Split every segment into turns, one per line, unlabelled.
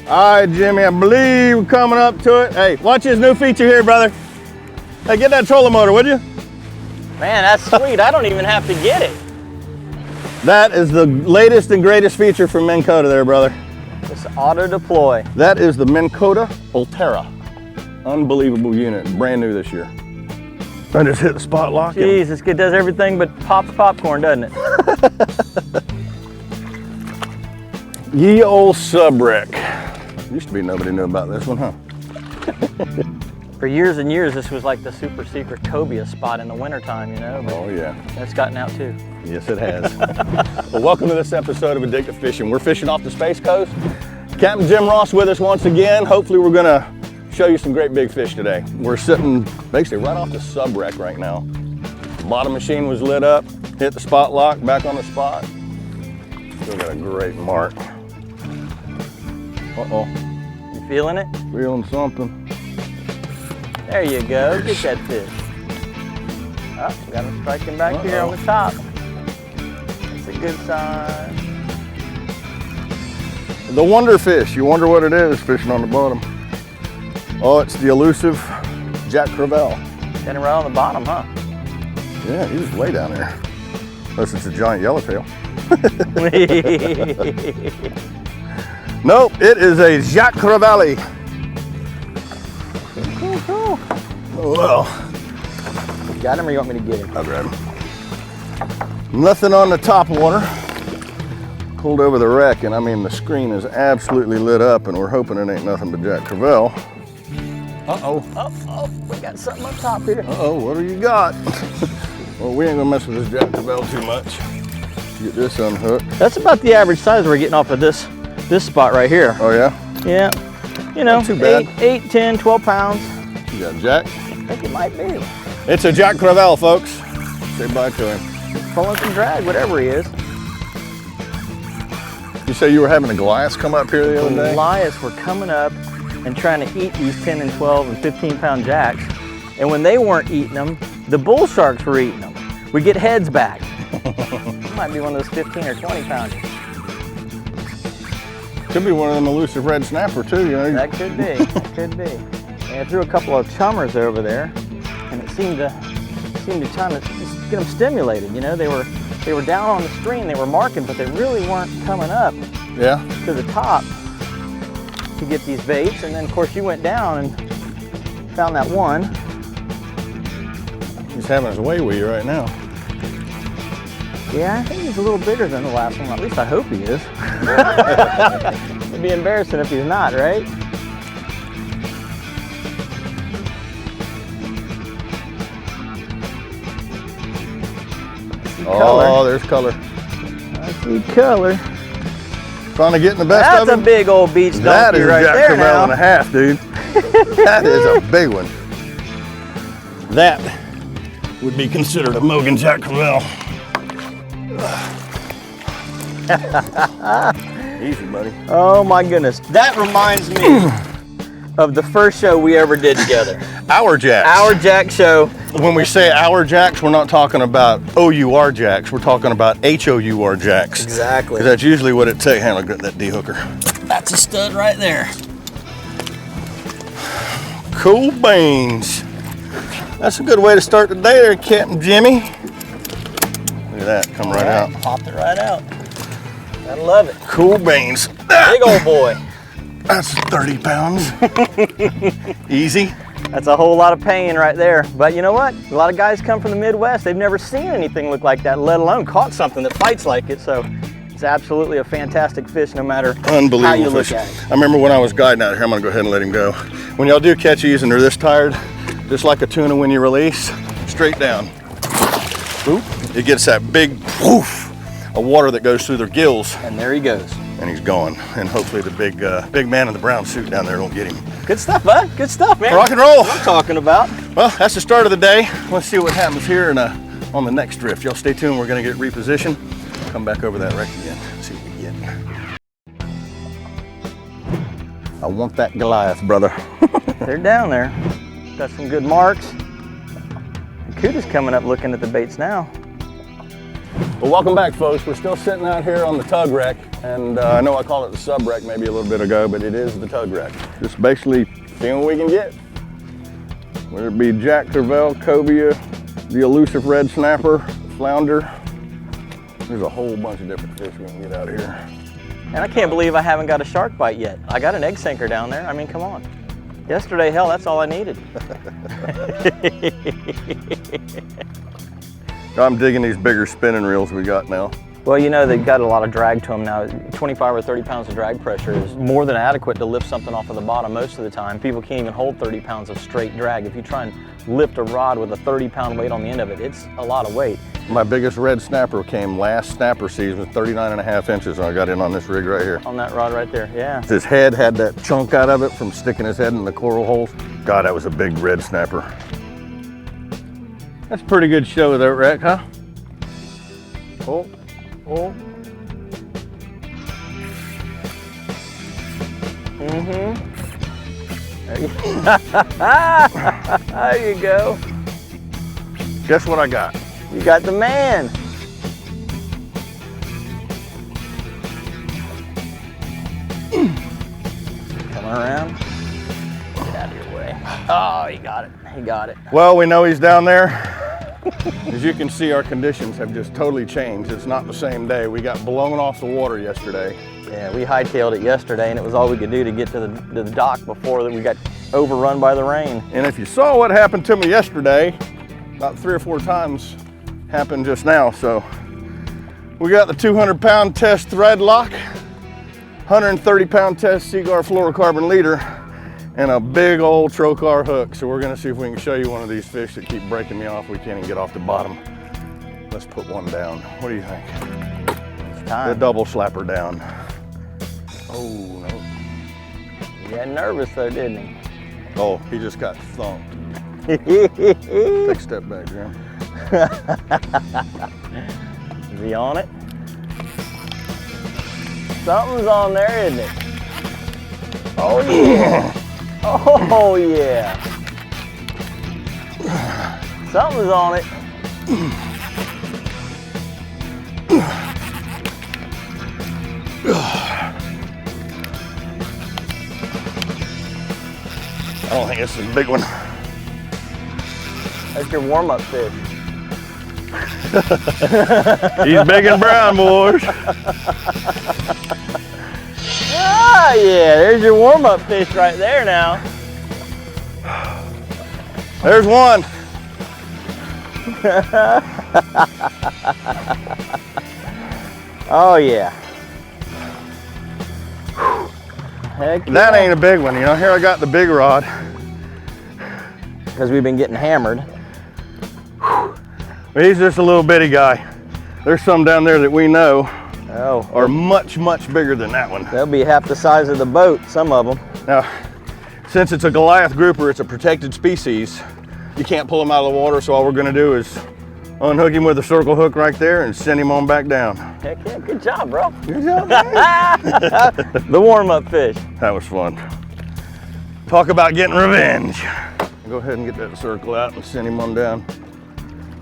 All right, Jimmy, I believe we're coming up to it. Hey, watch his new feature here, brother. Hey, get that trolling motor, would you?
Man, that's sweet. I don't even have to get it.
That is the latest and greatest feature from Minn Kota there, brother.
It's auto deploy.
That is the Minn Kota Ulterra. Unbelievable unit, brand new this year. I just hit the spot lock.
Jeez, this kid does everything but pops popcorn, doesn't it?
Ye old subrec. Used to be nobody knew about this one, huh?
For years and years, this was like the super secret cobia spot in the wintertime, you know? But
Oh, yeah.
that's gotten out too.
Yes, it has. Well, welcome to this episode of Addictive Fishing. We're fishing off the Space Coast. Capt Jim Ross with us once again. Hopefully we're gonna show you some great big fish today. We're sitting basically right off the subrec right now. Bottom machine was lit up, hit the spot lock, back on the spot. Still got a great mark. Uh-oh.
You feeling it?
Feeling something.
There you go, get that fish. Oh, we got him striking back here on the top. That's a good sign.
The wonder fish, you wonder what it is fishing on the bottom. Oh, it's the elusive Jack Crevalle.
Standing right on the bottom, huh?
Yeah, he was way down there. Unless it's a giant yellowtail. Nope, it is a Jack Crevalle.
Cool.
Oh, well.
You got him or you want me to get him?
I'll grab him. Nothing on the top water. Pulled over the wreck, and I mean, the screen is absolutely lit up, and we're hoping it ain't nothing but Jack Crevalle. Uh-oh.
Oh, we got something up top here.
Uh-oh, what do you got? Well, we ain't gonna mess with this Jack Crevalle too much. Get this unhooked.
That's about the average size we're getting off of this spot right here.
Oh, yeah?
Yeah. You know,
Not too bad.
8, 10, 12 pounds.
You got Jack?
I think it might be.
It's a Jack Crevalle, folks. Say bye to him.
He's pulling some drag, whatever he is.
You say you were having a Goliath come up here the other day?
Goliaths were coming up and trying to eat these 10 and 12 and 15 pound jacks. And when they weren't eating them, the bull sharks were eating them. We get heads back. It might be one of those 15 or 20 pounders.
Could be one of them elusive red snapper too, you know.
That could be, that could be. And I threw a couple of chummers over there, and it seemed to try to get them stimulated. You know, they were down on the screen, they were marking, but they really weren't coming up to the top to get these baits. And then of course you went down and found that one.
He's having his way with you right now.
Yeah, I think he's a little bigger than the last one. At least I hope he is. It'd be embarrassing if he's not, right?
Oh, there's color.
I see color.
Trying to get in the best
That's
of him.
a big old beach donkey
That is
right
a Jack
there
Crevalle
now.
and a half, dude. That is a big one. That would be considered a Mogan Jack Crevalle. Easy, buddy.
Oh my goodness. That reminds me of the first show we ever did together.
Our Jacks.
Our Jack show.
When we say our Jacks, we're not talking about O-U-R Jacks. We're talking about H-O-U-R Jacks.
Exactly.
'Cause that's usually what it takes. Hang on, get that D-hooker.
That's a stud right there.
Cool beans. That's a good way to start the day there, Captain Jimmy. Look at that, come right out.
Popped it right out. I love it.
Cool beans.
Big old boy.
That's 30 pounds. Easy.
That's a whole lot of pain right there. But you know what? A lot of guys come from the Midwest. They've never seen anything look like that, let alone caught something that fights like it. So it's absolutely a fantastic fish no matter
Unbelievable
how you look
fish.
at it.
I remember when I was guiding out here, I'm gonna go ahead and let him go. When y'all do catch these and they're this tired, just like a tuna when you release, straight down. Oop. It gets that big whoof of water that goes through their gills.
And there he goes.
And he's gone. And hopefully the big man in the brown suit down there won't get him.
Good stuff, bud. Good stuff, man.
Rock and roll.
What I'm talking about.
Well, that's the start of the day. Let's see what happens here and on the next drift. Y'all stay tuned. We're gonna get repositioned. Come back over that wreck again. See what we get. I want that Goliath, brother.
They're down there. Got some good marks. The Coota's coming up looking at the baits now.
Well, welcome back, folks. We're still sitting out here on the tug wreck, and I know I called it the sub wreck maybe a little bit ago, but it is the tug wreck. Just basically seeing what we can get. Whether it be jack, crevalle, cobia, the elusive red snapper, flounder. There's a whole bunch of different fish we can get out of here.
And I can't believe I haven't got a shark bite yet. I got an egg sinker down there. I mean, come on. Yesterday, hell, that's all I needed.
I'm digging these bigger spinning reels we got now.
Well, you know, they've got a lot of drag to them now. 25 or 30 pounds of drag pressure is more than adequate to lift something off of the bottom most of the time. People can't even hold 30 pounds of straight drag. If you try and lift a rod with a 30-pound weight on the end of it, it's a lot of weight.
My biggest red snapper came last snapper season, 39.5 inches, and I got in on this rig right here.
On that rod right there, yeah.
His head had that chunk out of it from sticking his head in the coral holes. God, that was a big red snapper. That's a pretty good show of that wreck, huh? Oh, oh.
There you go.
Guess what I got?
You got the man. Coming around. Get out of your way. Oh, he got it. He got it.
Well, we know he's down there. As you can see, our conditions have just totally changed. It's not the same day. We got blown off the water yesterday.
Yeah, we hightailed it yesterday, and it was all we could do to get to the dock before that we got overrun by the rain.
And if you saw what happened to me yesterday, about 3 or 4 times happened just now. So we got the 200-pound test thread lock, 130-pound test Seaguar fluorocarbon leader, and a big old trocar hook. So we're gonna see if we can show you one of these fish that keep breaking me off. We can't even get off the bottom. Let's put one down. What do you think?
It's time.
The double slapper down. Oh, no.
He got nervous though, didn't he?
Oh, he just got thumped. Take a step back, Jim.
Is he on it? Something's on there, isn't it? Oh yeah. Oh yeah. Something's on it.
I don't think this is a big one.
That's your warm-up fish.
He's big and brown, boys.
Ah, yeah, there's your warm-up fish right there now.
There's one.
Oh, yeah. Heck
That
yeah.
ain't a big one, you know. Here I got the big rod.
Because we've been getting hammered.
But he's just a little bitty guy. There's some down there that we know are much, much bigger than that one.
They'll be half the size of the boat, some of them.
Now, since it's a Goliath grouper, it's a protected species. You can't pull him out of the water, so all we're gonna do is unhook him with a circle hook right there and send him on back down.
Heck yeah, good job, bro.
Good job, man.
The warm-up fish.
That was fun. Talk about getting revenge. Go ahead and get that circle out and send him on down.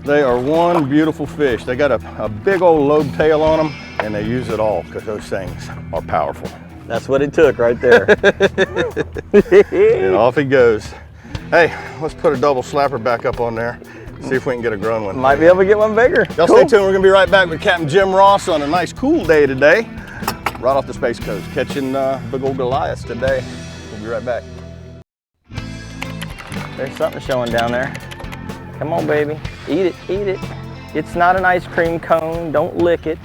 They are one beautiful fish. They got a big old lobe tail on them, and they use it all because those things are powerful.
That's what it took right there.
And off he goes. Hey, let's put a double slapper back up on there. See if we can get a grown one.
Might be able to get one bigger.
Y'all stay tuned. We're gonna be right back with Capt Jim Ross on a nice cool day today, right off the Space Coast, catching big old Goliaths today. We'll be right back.
There's something showing down there. Come on, baby. Eat it, eat it. It's not an ice cream cone. Don't lick it.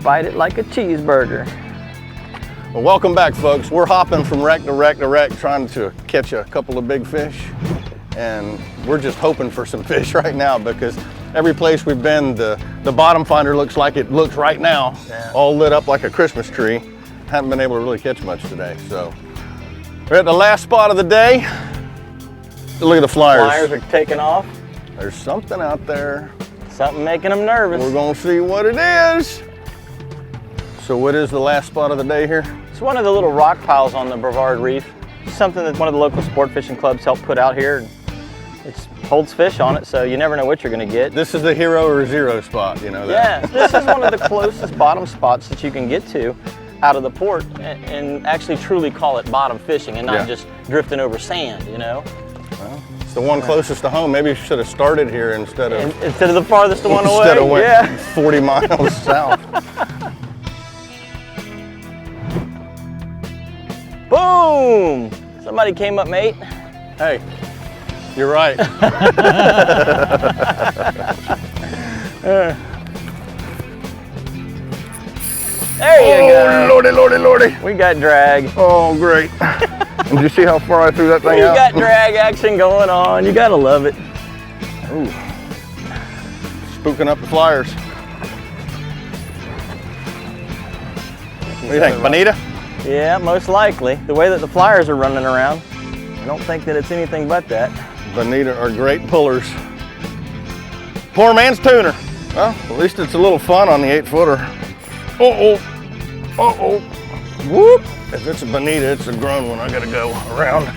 Bite it like a cheeseburger.
Well, welcome back, folks. We're hopping from wreck to wreck to wreck, trying to catch a couple of big fish. And we're just hoping for some fish right now because every place we've been, the bottom finder looks like it looks right now, all lit up like a Christmas tree. Haven't been able to really catch much today. So we're at the last spot of the day. Look at the flyers.
Flyers are taking off.
There's something out there.
Something making them nervous.
We're gonna see what it is. So what is the last spot of the day here?
It's one of the little rock piles on the Brevard Reef. It's something that one of the local sport fishing clubs helped put out here. It's holds fish on it, so you never know what you're going to get.
This is the hero or zero spot, you know that?
Yeah, this is one of the closest bottom spots that you can get to out of the port and actually truly call it bottom fishing and not just drifting over sand, you know?
Well, it's the one closest to home. Maybe you should have started here instead of
the farthest one away.
Instead of went 40 miles south.
Boom! Somebody came up, mate.
Hey, you're right.
There you go.
Lordy, lordy, lordy.
We got drag.
Oh, great. And did you see how far I threw that thing out?
You got drag action going on. You gotta love it.
Ooh. Spooking up the flyers. What do you think, Bonita?
Yeah, most likely. The way that the flyers are running around, I don't think that it's anything but that.
Bonita are great pullers. Poor man's tuner. Well, at least it's a little fun on the 8-footer. Uh-oh. Uh-oh. Whoop. If it's a Bonita, it's a grown one. I gotta go around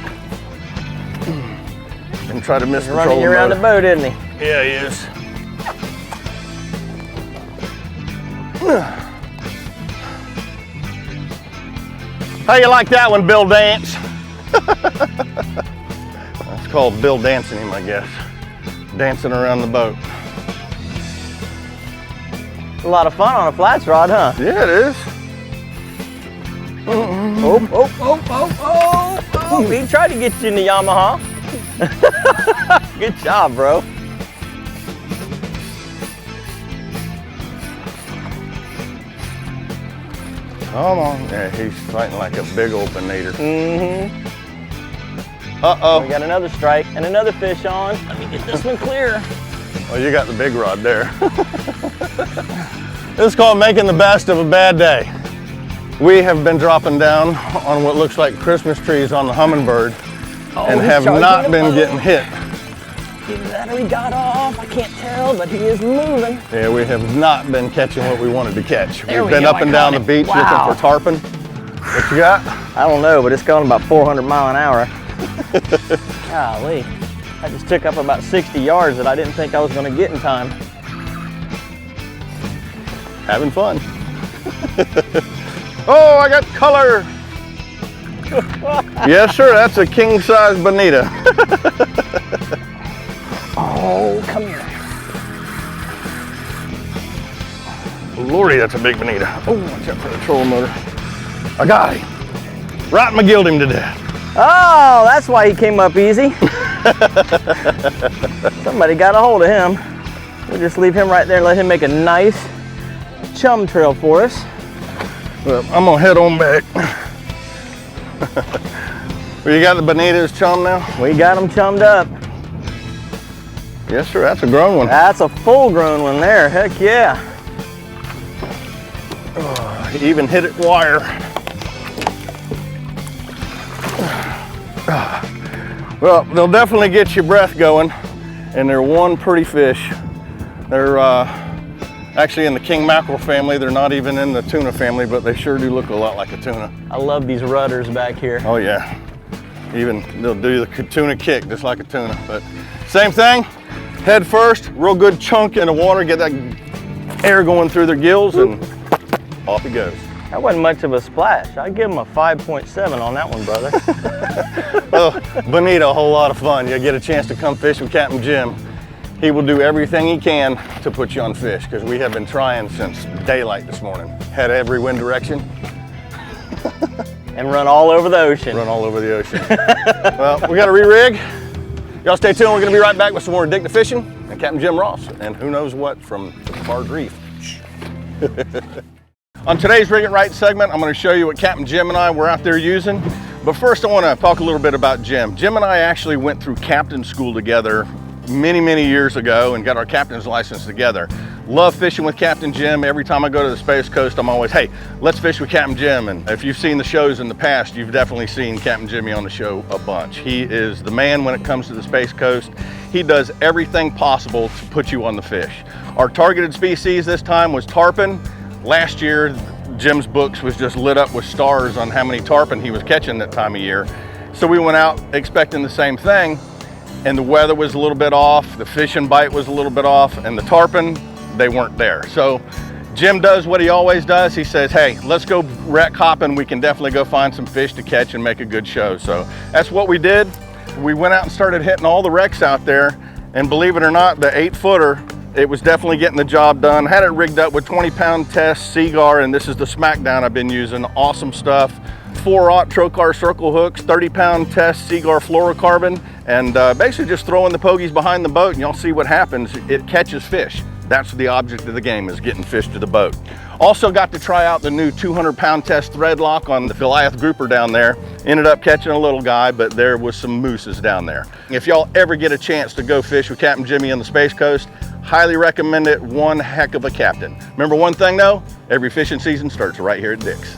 and try to miss the
running you around the boat, isn't he?
Yeah, he is. How you like that one, Bill Dance? That's called Bill dancing him, I guess. Dancing around the boat.
A lot of fun on a flats rod, huh?
Yeah, it is.
Oh, oh, oh, oh, oh, oh. He tried to get you in the Yamaha. Good job, bro.
Come on. Yeah, he's fighting like a big old Bonita.
Mm-hmm.
Uh-oh.
We got another strike and another fish on. Let me get this one clear.
Well, you got the big rod there. This is called making the best of a bad day. We have been dropping down on what looks like Christmas trees on the Hummingbird and have not been getting hit.
Either that or he got off. I can't tell, but he is moving.
Yeah, we have not been catching what we wanted to catch.
There
We've been up and down the beach looking for tarpon. What you got?
I don't know, but it's going about 400 miles an hour. Golly. I just took up about 60 yards that I didn't think I was going to get in time.
Having fun. Oh, I got color. Yes, sir, that's a king-size Bonita.
Oh, come here.
Lordy, that's a big Bonita. Oh, watch out for the trolling motor. I got him. Right McGilled him to death.
Oh, that's why he came up easy. Somebody got a hold of him. We'll just leave him right there and let him make a nice chum trail for us.
Well, I'm gonna head on back. Well, you got the Bonitas chum now?
We got him chummed up.
Yes, sir, that's a grown one.
That's a full-grown one there, heck yeah.
Oh, he even hit it wire. Well, they'll definitely get your breath going, and they're one pretty fish. They're actually in the king mackerel family. They're not even in the tuna family, but they sure do look a lot like a tuna.
I love these rudders back here.
Oh yeah, even they'll do the tuna kick just like a tuna, but same thing. Head first, real good chunk in the water, get that air going through their gills, and off he goes.
That wasn't much of a splash. I'd give him a 5.7 on that one, brother.
Well, Bonita, a whole lot of fun. You get a chance to come fish with Captain Jim. He will do everything he can to put you on fish, because we have been trying since daylight this morning. Had every wind direction.
And run all over the ocean.
Run all over the ocean. Well, we got to re-rig. Y'all stay tuned. We're going to be right back with some more Addictive Fishing and Captain Jim Ross, and who knows what from the Barred Reef. On today's Rig It Right segment, I'm going to show you what Captain Jim and I were out there using. But first, I want to talk a little bit about Jim. Jim and I actually went through captain school together many years ago and got our captain's license together. Love fishing with Captain Jim. Every time I go to the Space Coast, I'm always, hey, let's fish with Captain Jim. And if you've seen the shows in the past, you've definitely seen Captain Jimmy on the show a bunch. He is the man when it comes to the Space Coast. He does everything possible to put you on the fish. Our targeted species this time was tarpon. Last year, Jim's books was just lit up with stars on how many tarpon he was catching that time of year. So we went out expecting the same thing. and the weather was a little bit off, the fishing bite was a little bit off, and the tarpon, they weren't there. So Jim does what he always does. He says, hey, let's go wreck hopping. We can definitely go find some fish to catch and make a good show. So that's what we did. We went out and started hitting all the wrecks out there. And believe it or not, the 8-footer, it was definitely getting the job done. Had it rigged up with 20-pound test Seagar, and this is the Smackdown I've been using. Awesome stuff. 4/0 Trocar circle hooks, 30-pound test Seagar fluorocarbon, and basically just throwing the pogies behind the boat, and y'all see what happens. It catches fish. That's the object of the game, is getting fish to the boat. Also got to try out the new 200-pound test thread lock on the Goliath Grouper down there. Ended up catching a little guy, but there was some mooses down there. If y'all ever get a chance to go fish with Captain Jimmy on the Space Coast, highly recommend it. One heck of a captain. Remember one thing though, every fishing season starts right here at Dick's.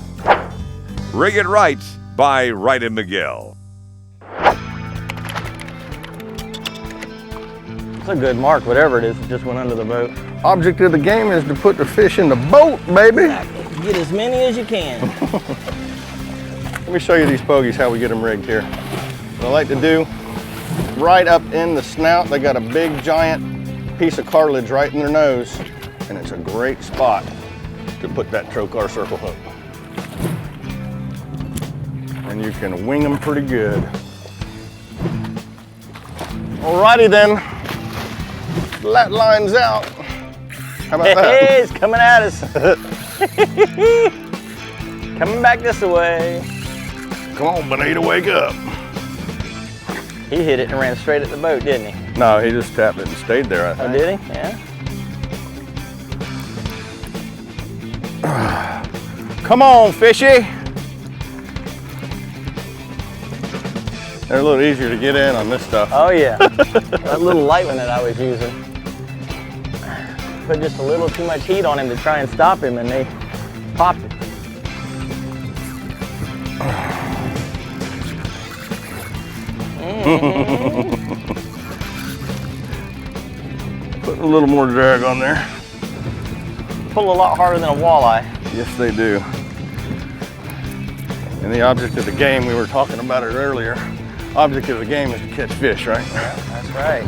Rig It Right by Wright and McGill.
It's a good mark, whatever it is, it just went under the boat.
Object of the game is to put the fish in the boat, baby.
Get as many as you can.
Let me show you these pogies, how we get them rigged here. What I like to do, right up in the snout, they got a big giant piece of cartilage right in their nose, and it's a great spot to put that Trocar circle hook. And you can wing them pretty good. Alrighty then, that line's out. How about that?
Hey, it's coming at us. Coming back this way.
Come on, Bonito, wake up.
He hit it and ran straight at the boat, didn't he?
No, he just tapped it and stayed there, I think.
Oh, did he? Yeah.
Come on, fishy. They're a little easier to get in on this stuff.
Oh yeah, that little light one that I was using. Put just a little too much heat on him to try and stop him, and they popped it.
Putting a little more drag on there.
Pull a lot harder than a walleye.
Yes, they do. And the object of the game, we were talking about it earlier, object of the game is to catch fish, right?
That's right.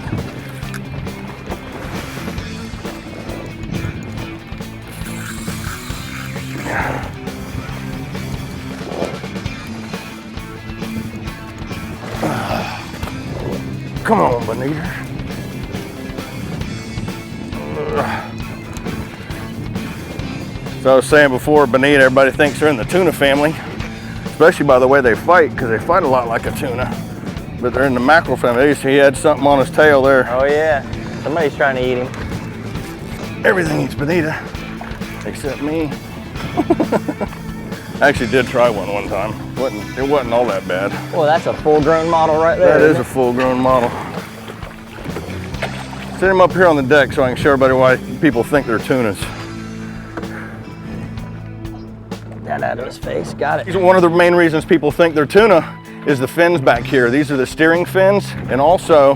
Come on, Bonito. So I was saying before, Bonito, everybody thinks they're in the tuna family, especially by the way they fight, because they fight a lot like a tuna. But they're in the mackerel family. He had something on his tail there.
Oh yeah, somebody's trying to eat him.
Everything eats Bonito, except me. I actually did try one time. It wasn't all that bad.
Well, that's a full-grown model right there.
That is a full-grown model. Set him up here on the deck so I can show everybody why people think they're tunas.
Get that out of his face. Got it.
One of the main reasons people think they're tuna is the fins back here. These are the steering fins, and also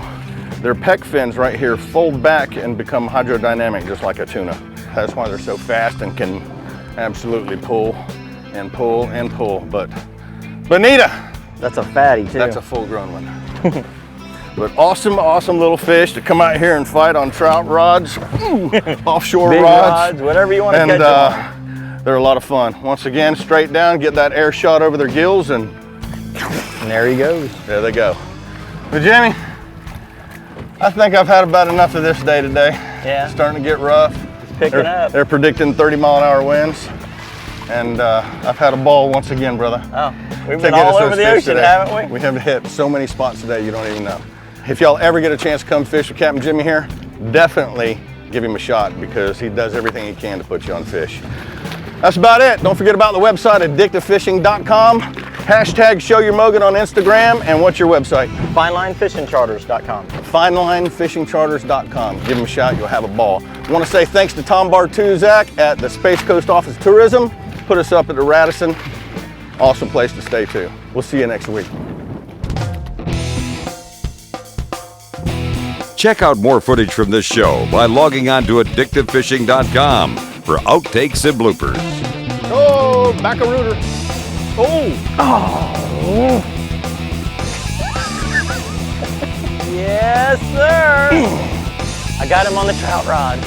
their pec fins right here fold back and become hydrodynamic just like a tuna. That's why they're so fast and can absolutely pull and pull and pull. But Bonito,
That's a fatty too.
that's a full-grown one. But awesome little fish to come out here and fight on trout rods, offshore
Big
rods,
rods, whatever you want to
and
catch them on.
they're a lot of fun. Once again, straight down, get that air shot over their gills, and
And there he goes.
there they go. But Jimmy, I think I've had about enough of this day today.
Yeah.
It's starting to get rough.
It's picking up.
They're predicting 30-mile-an-hour winds, and I've had a ball once again, brother.
Oh, we've
To
been
get us
all over
those
the
fish
ocean,
today.
haven't we?
We have hit so many spots today you don't even know. If y'all ever get a chance to come fish with Captain Jimmy here, definitely give him a shot because he does everything he can to put you on fish. That's about it. Don't forget about the website, addictivefishing.com. Hashtag Show Your Mogan on Instagram. And what's your website?
FineLineFishingCharters.com.
FineLineFishingCharters.com. Give him a shot, you'll have a ball. I want to say thanks to Tom Bartuzak at the Space Coast Office of Tourism. Put us up at the Radisson. Awesome place to stay too. We'll see you next week.
Check out more footage from this show by logging on to addictivefishing.com for outtakes and bloopers.
Oh, back a rooter. Oh.
Yes, sir. I got him on the trout rod.